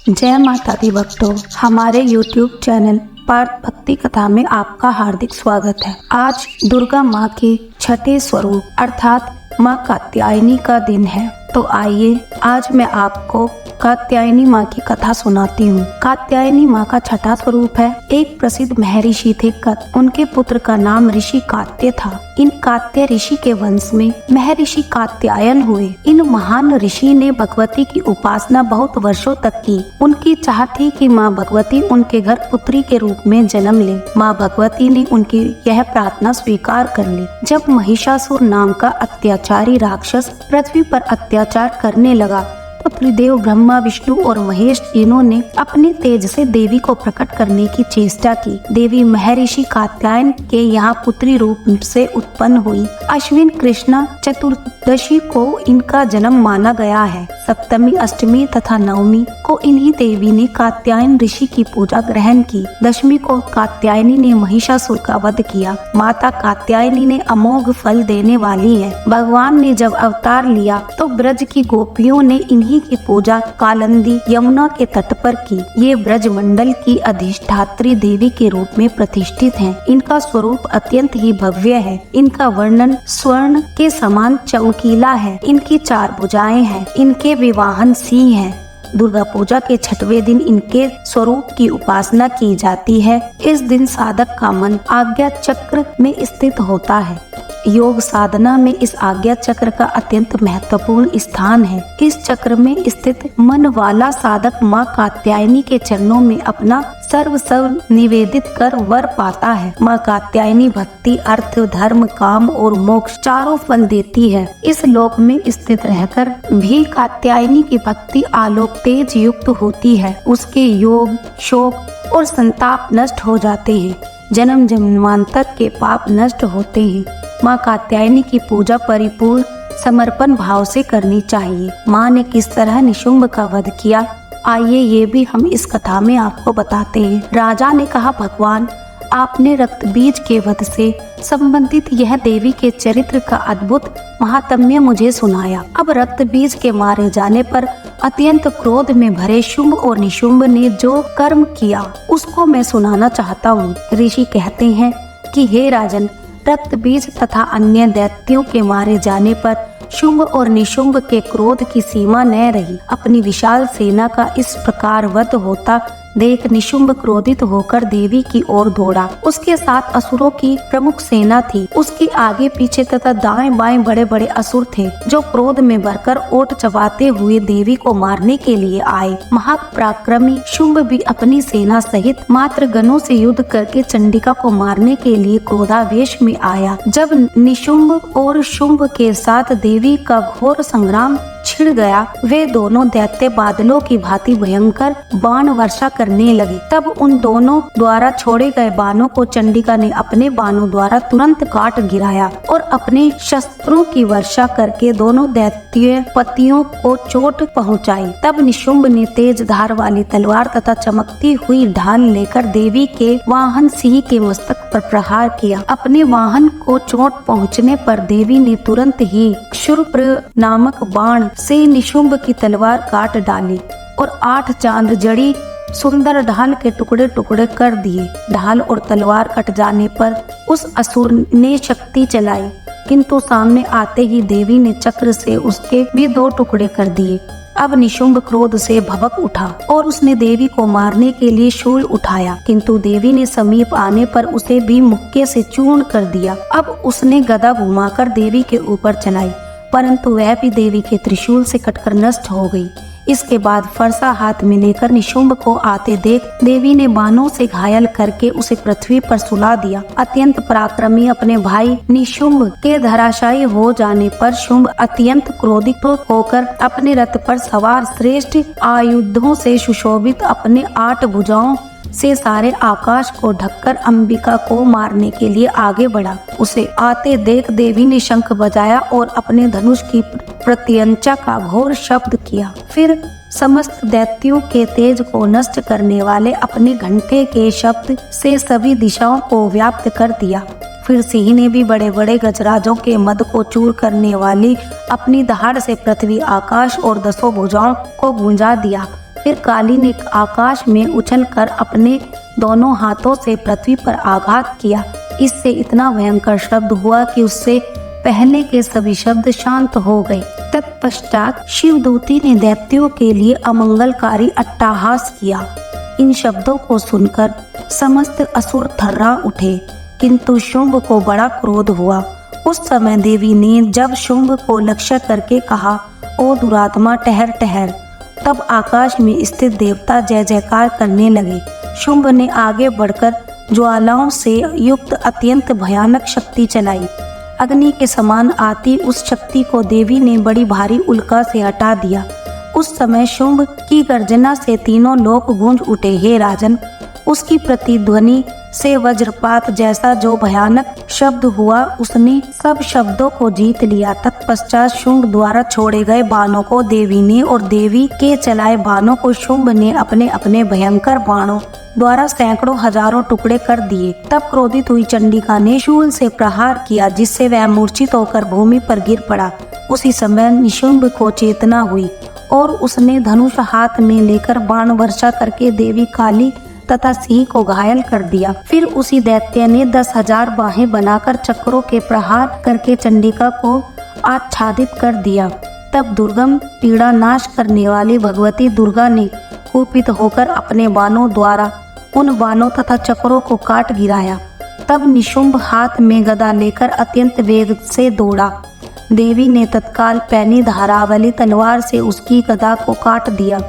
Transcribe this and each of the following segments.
जय माता दी भक्तों, हमारे YouTube चैनल पार्थ भक्ति कथा में आपका हार्दिक स्वागत है। आज दुर्गा माँ के छठे स्वरूप अर्थात माँ कात्यायनी का दिन है। तो आइए आज मैं आपको कात्यायनी माँ की कथा सुनाती हूँ। कात्यायनी माँ का छठा स्वरूप है। एक प्रसिद्ध महर्षि थे कत, उनके पुत्र का नाम ऋषि कात्य था। इन कात्य ऋषि के वंश में महर्षि कात्यायन हुए। इन महान ऋषि ने भगवती की उपासना बहुत वर्षों तक की। उनकी चाह थी कि माँ भगवती उनके घर पुत्री के रूप में जन्म ले। माँ भगवती ने उनकी यह प्रार्थना स्वीकार कर ली। जब महिषासुर नाम का अत्याचारी राक्षस पृथ्वी पर अत्याचार करने लगा तो त्रिदेव ब्रह्मा, विष्णु और महेश तीनों ने अपने तेज से देवी को प्रकट करने की चेष्टा की। देवी महर्षि कात्यायन के यहाँ पुत्री रूप से उत्पन्न हुई। अश्विन कृष्णा चतुर्दशी को इनका जन्म माना गया है। सप्तमी, अष्टमी तथा नवमी को इन्हीं देवी ने कात्यायन ऋषि की पूजा ग्रहण की। दशमी को कात्यायनी ने महिषासुर का वध किया। माता कात्यायनी ने अमोघ फल देने वाली है। भगवान ने जब अवतार लिया तो ब्रज की गोपियों ने इन्हीं की पूजा कालिंदी यमुना के तट पर की। ये ब्रज मंडल की अधिष्ठात्री देवी के रूप में प्रतिष्ठित हैं। इनका स्वरूप अत्यंत ही भव्य है। इनका वर्णन स्वर्ण के समान चमकीला है। इनकी 4 भुजाएं हैं। इनके विवाहन सिंह है। दुर्गा पूजा के छठवें दिन इनके स्वरूप की उपासना की जाती है। इस दिन साधक का मन आज्ञा चक्र में स्थित होता है। योग साधना में इस आज्ञा चक्र का अत्यंत महत्वपूर्ण स्थान है। इस चक्र में स्थित मन वाला साधक माँ कात्यायनी के चरणों में अपना सर्व निवेदित कर वर पाता है। माँ कात्यायनी भक्ति, अर्थ, धर्म, काम और मोक्ष चारों फल देती है। इस लोक में स्थित रहकर भी कात्यायनी की भक्ति आलोक तेज युक्त होती है। उसके योग, शोक और संताप नष्ट हो जाते हैं। जन्म जन्मांतर के पाप नष्ट होते हैं। माँ कात्यायनी की पूजा परिपूर्ण समर्पण भाव से करनी चाहिए। माँ ने किस तरह निशुंभ का वध किया, आइए ये भी हम इस कथा में आपको बताते हैं। राजा ने कहा, भगवान आपने रक्त बीज के वध से संबंधित यह देवी के चरित्र का अद्भुत महात्म्य मुझे सुनाया। अब रक्त बीज के मारे जाने पर अत्यंत क्रोध में भरे शुंभ और निशुंभ ने जो कर्म किया उसको मैं सुनाना चाहता हूँ। ऋषि कहते हैं कि हे राजन, रक्त बीज तथा अन्य दैत्यों के मारे जाने पर शुंभ और निशुंभ के क्रोध की सीमा न रही। अपनी विशाल सेना का इस प्रकार वध होता देख निशुंभ क्रोधित होकर देवी की ओर दौड़ा। उसके साथ असुरों की प्रमुख सेना थी। उसके आगे पीछे तथा दाएं बाएं बड़े बड़े असुर थे जो क्रोध में भरकर ओट चबाते हुए देवी को मारने के लिए आए। महापराक्रमी शुंभ भी अपनी सेना सहित मात्र गणों से युद्ध करके चंडिका को मारने के लिए क्रोधावेश में आया। जब निशुंभ और शुंभ के साथ देवी का घोर संग्राम छिड़ गया, वे दोनों दैत्य बादलों की भांति भयंकर बाण वर्षा करने लगे। तब उन दोनों द्वारा छोड़े गए बाणों को चंडिका ने अपने बाणों द्वारा तुरंत काट गिराया और अपने शस्त्रों की वर्षा करके दोनों दैत्य पतियों को चोट पहुंचाई। तब निशुंभ ने तेज धार वाली तलवार तथा चमकती हुई ढाल लेकर देवी के वाहन सिंह के मस्तक पर प्रहार किया। अपने वाहन को चोट पहुंचने पर देवी ने तुरंत ही क्षुरप्र नामक बाण से निशुंभ की तलवार काट डाली और 8 चांद जड़ी सुंदर ढाल के टुकड़े टुकड़े कर दिए। ढाल और तलवार कट जाने पर उस असुर ने शक्ति चलाई, किंतु सामने आते ही देवी ने चक्र से उसके भी 2 टुकड़े कर दिए। अब निशुंभ क्रोध से भभक उठा और उसने देवी को मारने के लिए शूल उठाया, किंतु देवी ने समीप आने पर उसे भी मुक्के से चूर्ण कर दिया। अब उसने गदा घुमाकर देवी के ऊपर चलाई, परंतु वह भी देवी के त्रिशूल से कटकर नष्ट हो गई। इसके बाद फरसा हाथ में लेकर निशुंभ को आते देख देवी ने बाणों से घायल करके उसे पृथ्वी पर सुला दिया। अत्यंत पराक्रमी अपने भाई निशुंभ के धराशायी हो जाने पर शुंभ अत्यंत क्रोधित होकर अपने रथ पर सवार श्रेष्ठ आयुधों से सुशोभित अपने 8 भुजाओं से सारे आकाश को ढककर अंबिका को मारने के लिए आगे बढ़ा। उसे आते देख देवी ने शंख बजाया और अपने धनुष की प्रत्यंचा का घोर शब्द किया। फिर समस्त दैत्यों के तेज को नष्ट करने वाले अपने घंटे के शब्द से सभी दिशाओं को व्याप्त कर दिया। फिर सिंह ने भी बड़े बड़े गजराजों के मद को चूर करने वाली अपनी दहाड़ से पृथ्वी, आकाश और 10 भुजाओं को गूंजा दिया। फिर काली ने आकाश में उछलकर अपने दोनों हाथों से पृथ्वी पर आघात किया। इससे इतना भयंकर शब्द हुआ कि उससे पहले के सभी शब्द शांत हो गए। तत्पश्चात शिवदूती ने दैत्यों के लिए अमंगलकारी अट्टहास किया। इन शब्दों को सुनकर समस्त असुर थर्रा उठे, किंतु शुंभ को बड़ा क्रोध हुआ। उस समय देवी ने जब शुंभ को लक्ष्य करके कहा, ओ दुरात्मा ठहर ठहर, तब आकाश में स्थित देवता जय जयकार करने लगे। शुंभ ने आगे बढ़कर ज्वालाओं से युक्त अत्यंत भयानक शक्ति चलाई। अग्नि के समान आती उस शक्ति को देवी ने बड़ी भारी उल्का से हटा दिया। उस समय शुंभ की गर्जना से तीनों लोक गूंज उठे। हे राजन, उसकी प्रतिध्वनि से वज्रपात जैसा जो भयानक शब्द हुआ, उसने सब शब्दों को जीत लिया। तत्पश्चात शुंभ द्वारा छोड़े गए बाणों को देवी ने और देवी के चलाए बाणों को शुंभ ने अपने अपने भयंकर बाणों द्वारा सैकड़ों हजारों टुकड़े कर दिए। तब क्रोधित हुई चंडिका ने शूल से प्रहार किया, जिससे वह मूर्छित होकर भूमि पर गिर पड़ा। उसी समय निशुंभ को चेतना हुई और उसने धनुष हाथ में लेकर बाण वर्षा करके देवी काली तथा सिंह को घायल कर दिया। फिर उसी दैत्य ने 10,000 बाहें बनाकर चक्रों के प्रहार करके चंडिका को आच्छादित कर दिया। तब दुर्गम पीड़ा नाश करने वाली भगवती दुर्गा ने कुपित होकर अपने बाणों द्वारा उन बाणों तथा चक्रों को काट गिराया। तब निशुंभ हाथ में गदा लेकर अत्यंत वेग से दौड़ा। देवी ने तत्काल पैनी धारावली तलवार से उसकी गदा को काट दिया।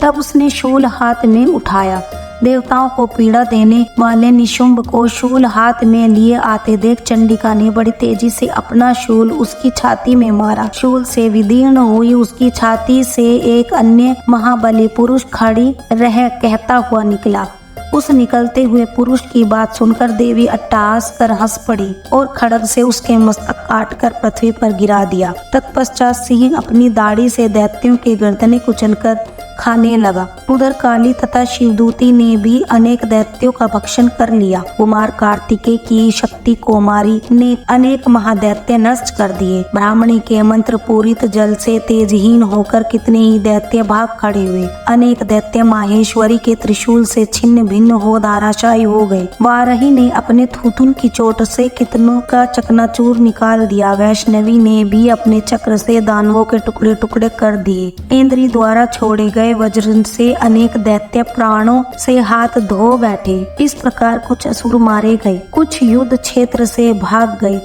तब उसने शूल हाथ में उठाया। देवताओं को पीड़ा देने वाले निशुंभ को शूल हाथ में लिए आते देख चंडिका ने बड़ी तेजी से अपना शूल उसकी छाती में मारा। शूल से विदीर्ण हुई उसकी छाती से एक अन्य महाबली पुरुष खड़ी रह कहता हुआ निकला। उस निकलते हुए पुरुष की बात सुनकर देवी अट्टहास कर हंस पड़ी और खड्ग से उसके मस्तक काटकर पृथ्वी पर गिरा दिया। तत्पश्चात सिंह अपनी दाढ़ी से दैत्यों के गर्दनें कुचलकर खाने लगा। उधर काली तथा शिवदूती ने भी अनेक दैत्यों का भक्षण कर लिया। कुमार कार्तिकेय की शक्ति कुमारी ने अनेक महादैत्य नष्ट कर दिए। ब्राह्मणी के मंत्र पूरित जल से तेजहीन होकर कितने ही दैत्य भाग खड़े हुए। अनेक दैत्य माहेश्वरी के त्रिशूल से छिन्न भिन्न हो धाराशायी हो गए। वाराही ने अपने थूथुन की चोट से कितनों का चकनाचूर निकाल दिया। वैष्णवी ने भी अपने चक्र से दानवों के टुकड़े टुकड़े कर दिए। इंद्री द्वारा छोड़े गए वज्र से अनेक दैत्य प्राणों से हाथ धो बैठे। इस प्रकार कुछ असुर मारे गए, कुछ युद्ध क्षेत्र से भाग गए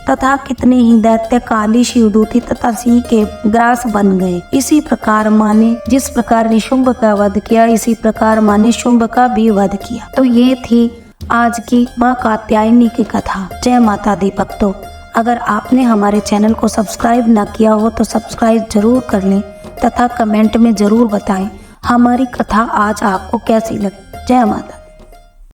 तथा कितने ही दैत्य काली शिवदूती तथा सिंह के ग्रास बन गए। इसी प्रकार माने जिस प्रकार निशुंभ का वध किया, इसी प्रकार माने शुंभ का भी वध किया। तो ये थी आज की माँ कात्यायनी की कथा। जय माता दी भक्तों, अगर आपने हमारे चैनल को सब्सक्राइब न किया हो तो सब्सक्राइब जरूर कर लें तथा कमेंट में जरूर बताएं हमारी कथा आज आपको कैसी लगी। जय माता।